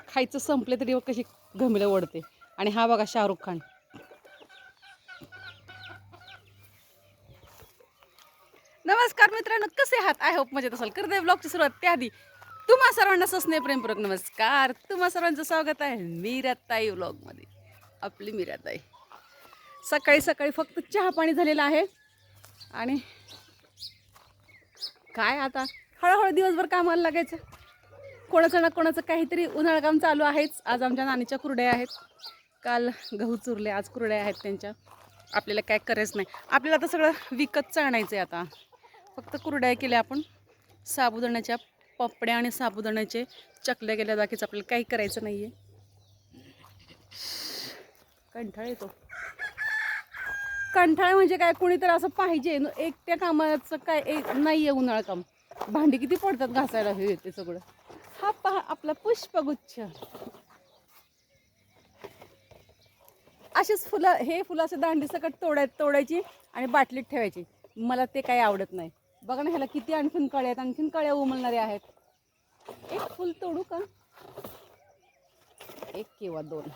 खायचं संपले तरी कशी घमेलं ओढते. आणि हा बघा शाहरुख खान. नमस्कार मित्रांनो, कसे आहात? आय होप मजेत असाल. करते ब्लॉगची सुरुवात त्याआधी तुम्हा सर्वांना सस्ने प्रेमपूर्वक नमस्कार. तुम्हा सर्वांचं स्वागत आहे मीराताई व्लॉगमध्ये. आपली मीराताई. सकाळी सकाळी फक्त चहा पाणी झालेलं आहे आणि काय आता हळूहळू दिवसभर कामाला लागायचं. कोणाचं ना कोणाचं काहीतरी उन्हाळा काम चालू आहेच. आज आमच्या नानीच्या कुरड्या आहेत, काल गहू चुरले, आज कुरड्या आहेत त्यांच्या. आपल्याला काय करायचं नाही, आपल्याला आता सगळं विकतचं आणायचं आहे. आता फक्त कुरड्या केल्या आपण, साबुदाण्याच्या पपड्या आणि साबुदाण्याचे चकल्या केल्या, बाकीचं आपल्याला काही करायचं नाही आहे. कंटाळा येतो. कंटाळा म्हणजे काय, कोणीतरी असं पाहिजे. एकट्या कामाचं काय नाही आहे उन्हाळा काम. भांडी किती पडतात घासायला, हे येते सगळं. हा पहा आपला पुष्पगुच्छ. अशीच फुलं, हे फुलं असं दांडी सकट तोडायची आणि बाटलीत ठेवायची. मला ते काही आवडत नाही. बघा ना, ह्याला किती आणखीन कळ्या आहेत, आणखीन कळ्या उमलणाऱ्या आहेत. एक फुल तोडू का? एक किंवा दोन.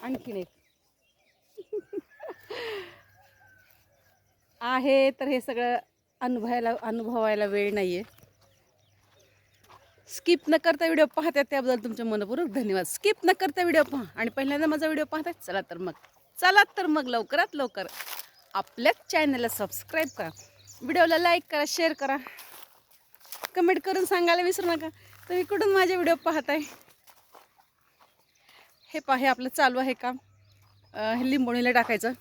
आणखीन एक आहे. तर हे सगळं अनुभवायला वेळ नाहीये. स्किप न करता व्हिडिओ पाहतात त्याबद्दल तुमचे मनपूर्वक धन्यवाद. स्किप न करता व्हिडिओ पहा आणि पहिल्यांदा माझा व्हिडिओ पाहतात. चला तर मग लवकरात लवकर आपल्याच चॅनलला सबस्क्राईब करा, व्हिडिओला लाईक करा, शेअर करा, कमेंट करून सांगायला विसरू नका तुम्ही कुठून माझे व्हिडिओ पाहताय. हे पहा, हे आपलं चालू आहे काम. हे लिंबोणीला टाकायचं,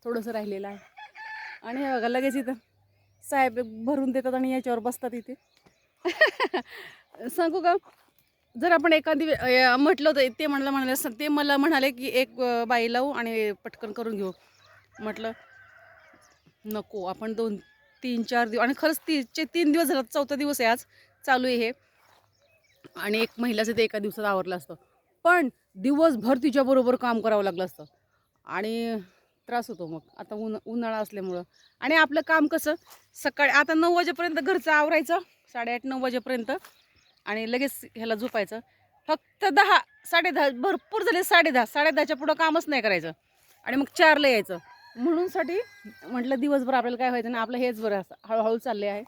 थोडंसं राहिलेलं आहे. आणि हे बघा, लगेच इथं साहेब भरून देतात आणि याच्यावर बसतात इथे. सांगू का, जर आपण एखादी म्हटलं होतं, ते मला म्हणाले की एक बाई लावू आणि पटकन करून घेऊ. म्हटलं नको, आपण 2-3-4 दिवस, आणि खरंच 3 दिवस झाला, 4था दिवस आहे आज चालू आहे हे. आणि एक महिलाचं ते एका दिवसात आवरलं असतं, पण दिवसभर तिच्याबरोबर काम करावं लागलं असतं आणि त्रास होतो मग. आता उन्हाळा असल्यामुळं. आणि आपलं काम कसं, सकाळी आता 9 वाजेपर्यंत घरचं आवरायचं, 8:30-9 वाजेपर्यंत, आणि लगेच ह्याला झोपायचं. फक्त 10-10:30 भरपूर झाले, 10:30च्या पुढं कामच नाही करायचं आणि मग 4ला यायचं. म्हणून साठी म्हटलं दिवसभर आपल्याला काय व्हायचं ना, आपलं हेच बरं. असं हळूहळू चालले आहे.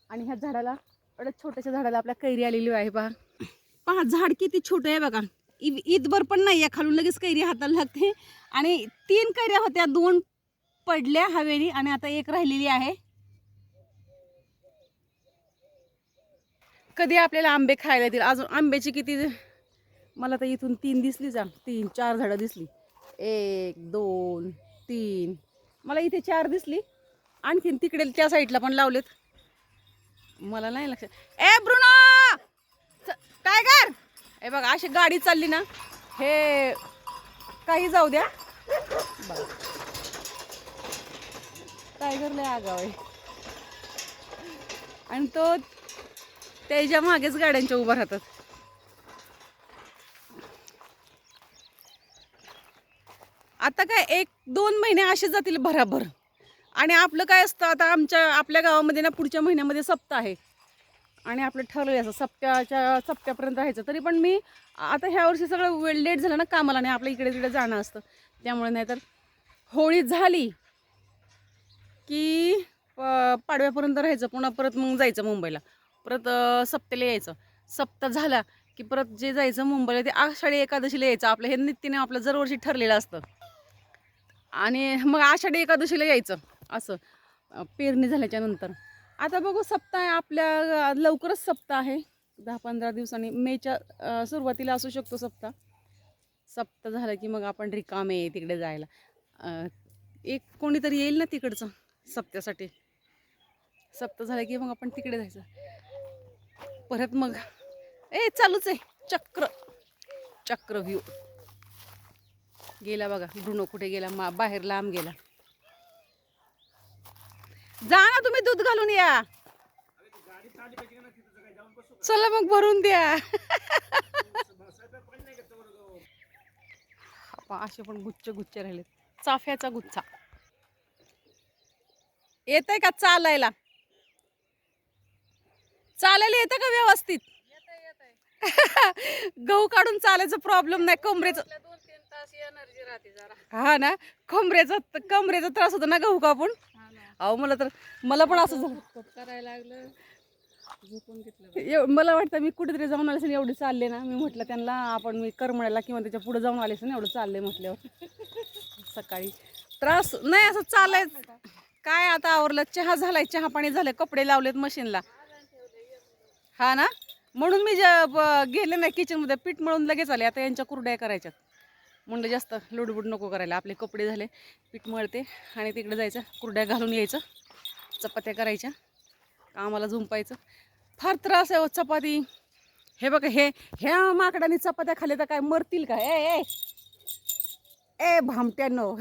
आणि ह्या झाडाला, एवढ्या छोट्याशा झाडाला आपल्या कैरी आलेली आहे. पहा झाड किती छोटं आहे बघा. ईदभर पण नाही आहे, खालून लगेच कैरी हाताला लागते. आणि 3 कैऱ्या होत्या, 2 पडल्या हवेने आणि आता एक राहिलेली आहे. कधी आपल्याला आंबे खायला येतील. अजून आंब्याची किती, मला तर इथून 3 दिसली, 3-4 झाडं दिसली. 1 2 3, मला इथे 4 दिसली. आणखीन तिकडे त्या साईडला पण लावलेत, मला नाही लक्षात. ए ब्रुनो, टायगर, हे बघा अशी गाडी चालली ना, हे काही जाऊ द्या. टायगर लय आगाव आहे आणि तो त्याच्या मागेच गाड्यांच्या उभा राहतात. आता काय 1-2 महिने असे जातील भराभर. आणि आपलं काय असतं, आता आपल्या गावामध्ये ना पुढच्या महिन्यामध्ये सप्ताह आहे आणि आपलं ठरलं असं सप्त्यापर्यंत राहायचं. तरी पण मी आता ह्या वर्षी सगळं लेट झालं ना कामाला, नाही आपल्या इकडे तिकडे जाणं असतं त्यामुळे. नाही तर होळी झाली की पाडव्यापर्यंत राहायचं, पुन्हा परत मग जायचं मुंबईला, परत सप्त्याला यायचं. सप्ताह झाला की परत जे जायचं मुंबईला ते आषाढी एकादशीला यायचं. आपलं हे नित्याने आपलं दरवर्षी ठरलेलं असतं. आणि मग आषाढी एकादशीला यायचं असं, पेरणी झाल्याच्या नंतर. आता बघू, सप्ताह आहे आपल्या, लवकरच सप्ताह आहे, 10-15 दिवसांनी, मेच्या सुरुवातीला असू शकतो सप्ताह. सप्ताह झालं की मग आपण रिकामे तिकडे जायला. एक कोणीतरी येईल ना तिकडचं सप्त्यासाठी. सप्ताह झालं की मग आपण तिकडे जायचं. परत मग चालूच आहे चक्रव्यूह. गेला बघा ब्रुनो, कुठे गेला, बाहेर लांब गेला. जा ना तुम्ही, दूध घालून या. चला मग भरून द्या. असे पण गुच्छ राहिले, चाफ्याचा गुच्छा. येतंय का चालायला? चालायला येतं का व्यवस्थित? गहू काढून चालायचं प्रॉब्लेम नाही, कमरेचं 2-3 तास एनर्जी राहते जरा. हा ना, कमरेचा त्रास होतो ना गहू कापून. अहो मला पण असं झालं. खूप करायला लागलं, झोपून घेतलं. मला वाटतं मी कुठेतरी जाऊन आले ना, एवढे चालले ना, मी म्हटलं त्यांना आपण मी करमळ्याला किंवा त्याच्या पुढे जाऊन आलेस ना, एवढं चाललंय म्हटल्यावर. सकाळी त्रास नाही असं चालायचं. काय आता आवरलं, चहा झालाय, चहा पाणी झालंय, कपडे लावलेत मशीनला. हा ना, म्हणून मी गेले नाही किचनमध्ये, पीठ मळून लगेच आले. आता यांच्या कुरड्या करायच्यात, म्हणलं जास्त लुडबुड नको करायला. आपले कपडे झाले, पीठ मळते आणि तिकडे जायचं, कुरड्या घालून यायचं, चपात्या करायच्या, आम्हाला झुंपायचं. फार त्रास आहे चपाती. हे बघा, ह्या माकडाने चपात्या खाल्ल्या तर काय मरतील का? ए ए भामट्यानो.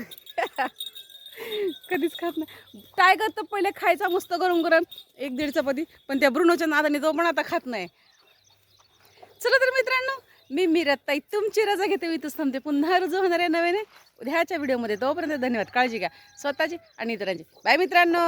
कधीच खात नाही. टायगर तर पहिले खायचा मस्त गरम गरम 1-1.5 चपाती, पण त्या ब्रुनोच्या नादाने तो पण आता खात नाही. चला तर मित्रांनो, मी मीराताई तुमची रजा घेते, मी इथंच थांबते. पुन्हा रुजू होणार आहे नव्याने उद्याच्या व्हिडिओमध्ये. तोपर्यंत धन्यवाद, काळजी घ्या स्वतःची आणि इतरांची. बाय मित्रांनो.